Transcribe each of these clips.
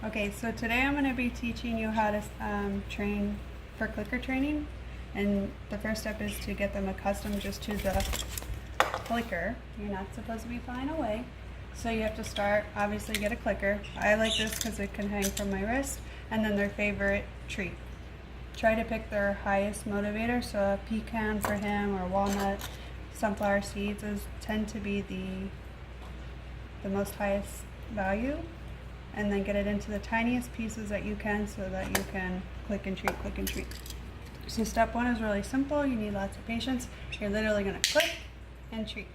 Okay, so today I'm going to be teaching you how to train for clicker training. And the first step is to get them accustomed just to the clicker. You're not supposed to be flying away. So you have to start, obviously get a clicker. I like this because it can hang from my wrist. And then their favorite treat. Try to pick their highest motivator. So a pecan for him or walnut, sunflower seeds, those tend to be the most highest value. And then get it into the tiniest pieces that you can so that you can click and treat, click and treat. So step one is really simple. You need lots of patience. You're literally going to click and treat.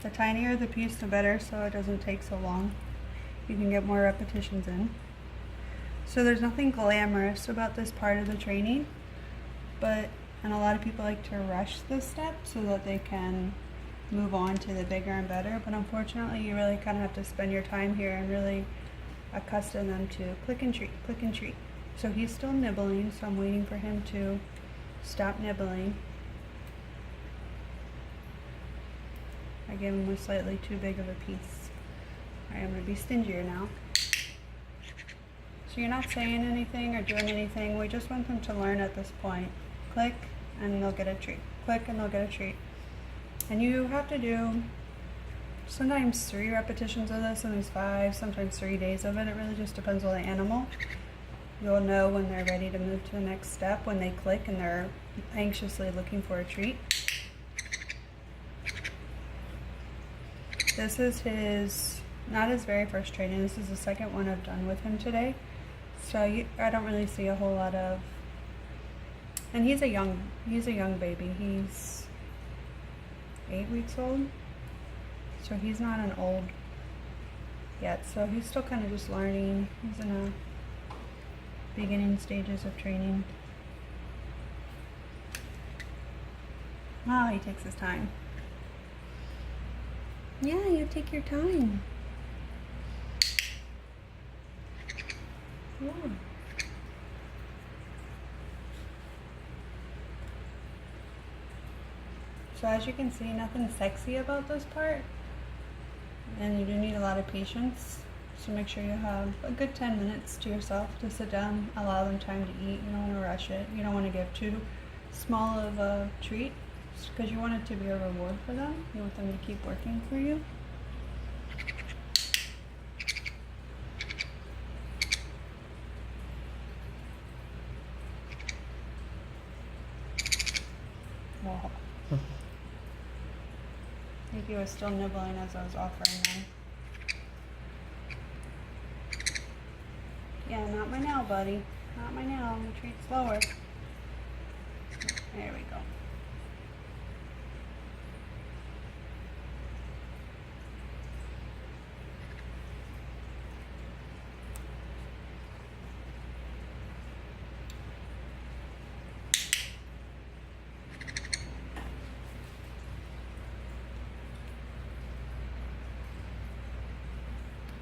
The tinier the piece, the better, so it doesn't take so long. You can get more repetitions in. So there's nothing glamorous about this part of the training, and a lot of people like to rush this step so that they can move on to the bigger and better, but unfortunately you really kind of have to spend your time here and really accustom them to click and treat, click and treat. So he's still nibbling, so I'm waiting for him to stop nibbling. I gave him a slightly too big of a piece. Alright, I'm going to be stingier now. So you're not saying anything or doing anything, we just want them to learn at this point. Click and they'll get a treat. Click and they'll get a treat. And you have to do sometimes 3 repetitions of this, sometimes 5, sometimes 3 days of it. It really just depends on the animal. You'll know when they're ready to move to the next step, when they click and they're anxiously looking for a treat. This is not his very first training. This is the second one I've done with him today. So I don't really see a whole lot of, and he's a young baby. He's 8 weeks old, so he's not an old yet, so he's still kind of just learning. He's in the beginning stages of training. Oh, he takes his time. Yeah, you take your time. Yeah. So as you can see, nothing sexy about this part, and you do need a lot of patience. So make sure you have a good 10 minutes to yourself to sit down, allow them time to eat. You don't want to rush it. You don't want to give too small of a treat because you want it to be a reward for them. You want them to keep working for you. Wow. I think he was still nibbling as I was offering them. Yeah, not my now, buddy. Not my now. I'm gonna treat slower. There we go.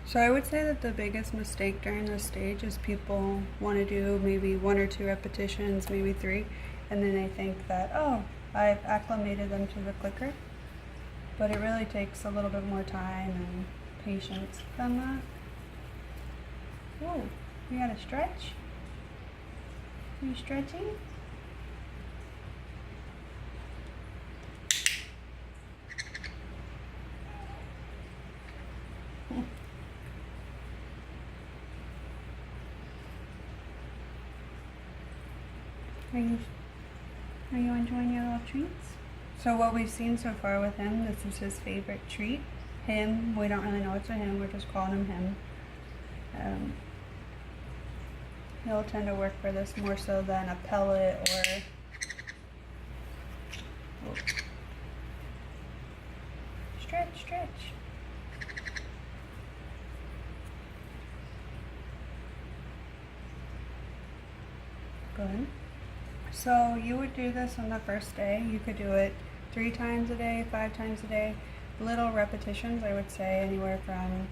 So I would say that the biggest mistake during this stage is people want to do maybe 1 or 2 repetitions, maybe 3, and then they think that, oh, I've acclimated them to the clicker. But it really takes a little bit more time and patience than that. Whoa, you gotta stretch? Are you stretching? Are you enjoying your little treats? So what we've seen so far with him, this is his favorite treat. Him, we don't really know it's a him, we're just calling him him. He'll tend to work for this more so than a pellet or... Oh. Stretch, stretch. Good. So you would do this on the first day. You could do it 3 times a day, 5 times a day. Little repetitions, I would say anywhere from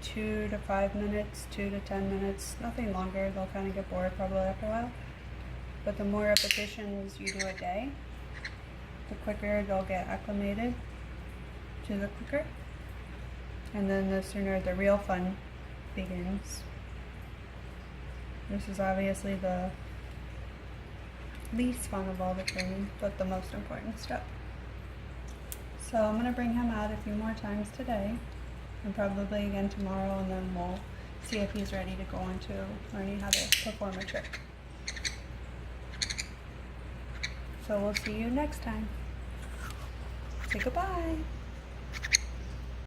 2 to 5 minutes, 2 to 10 minutes, nothing longer. They'll kind of get bored probably after a while. But the more repetitions you do a day, the quicker they'll get acclimated to the clicker. And then the sooner the real fun begins. This is obviously the least fun of all the training, but the most important step. So I'm going to bring him out a few more times today, and probably again tomorrow, and then we'll see if he's ready to go into learning how to perform a trick. So we'll see you next time. Say goodbye.